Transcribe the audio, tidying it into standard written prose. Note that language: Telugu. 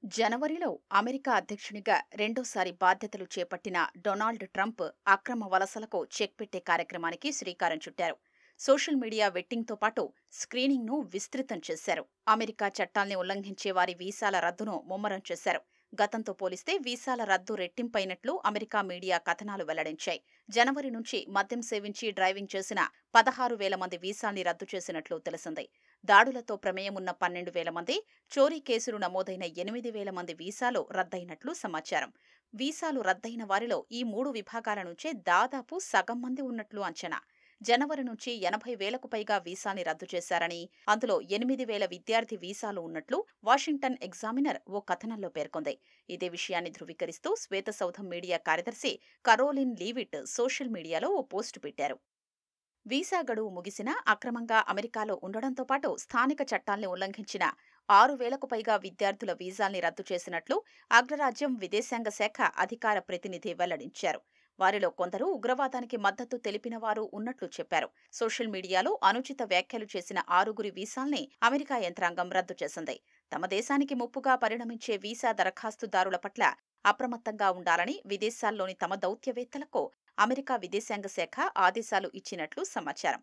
జనవరిలో అమెరికా అధ్యక్షునిగా రెండోసారి బాధ్యతలు చేపట్టిన డొనాల్డ్ ట్రంప్ అక్రమ వలసలకు చెక్ పెట్టే కార్యక్రమానికి శ్రీకారం చుట్టారు. సోషల్ మీడియా వెట్టింగ్తో పాటు స్క్రీనింగ్ను విస్తృతం చేశారు. అమెరికా చట్టాల్ని ఉల్లంఘించే వారి వీసాల రద్దును ముమ్మరం చేశారు. గతంతో పోలిస్తే వీసాల రద్దు రెట్టింపైనట్లు అమెరికా మీడియా కథనాలు వెల్లడించాయి. జనవరి నుంచి మద్యం సేవించి డ్రైవింగ్ చేసిన 16,000 మంది వీసాల్ని రద్దు చేసినట్లు తెలిసింది. దాడులతో ప్రమేయమున్న 12,000 మంది, చోరీ కేసులు నమోదైన 8,000 మంది వీసాలు రద్దయినట్లు సమాచారం. వీసాలు రద్దయిన వారిలో ఈ 3 విభాగాల నుంచే దాదాపు సగం మంది ఉన్నట్లు అంచనా. జనవరి నుంచి 80,000కు పైగా వీసాల్ని రద్దు చేశారని, అందులో 8,000 విద్యార్థి వీసాలు ఉన్నట్లు వాషింగ్టన్ ఎగ్జామినర్ ఓ కథనంలో పేర్కొంది. ఇదే విషయాన్ని ధృవీకరిస్తూ శ్వేతసౌధం మీడియా కార్యదర్శి కరోలిన్ లీవిట్ సోషల్ మీడియాలో ఓ పోస్టు పెట్టారు. వీసా గడువు ముగిసినా అక్రమంగా అమెరికాలో ఉండడంతో పాటు స్థానిక చట్టాల్ని ఉల్లంఘించిన 6,000కు పైగా విద్యార్థుల వీసాల్ని రద్దు చేసినట్లు అగ్రరాజ్యం విదేశాంగ శాఖ అధికార ప్రతినిధి వెల్లడించారు. వారిలో కొందరు ఉగ్రవాదానికి మద్దతు తెలిపిన వారు ఉన్నట్లు చెప్పారు. సోషల్ మీడియాలో అనుచిత వ్యాఖ్యలు చేసిన 6గురి వీసాల్ని అమెరికా యంత్రాంగం రద్దు చేసింది. తమ దేశానికి ముప్పుగా పరిణమించే వీసా దరఖాస్తుదారుల పట్ల అప్రమత్తంగా ఉండాలని విదేశాల్లోని తమ దౌత్యవేత్తలకు అమెరికా విదేశాంగ శాఖ ఆదేశాలు ఇచ్చినట్లు సమాచారం.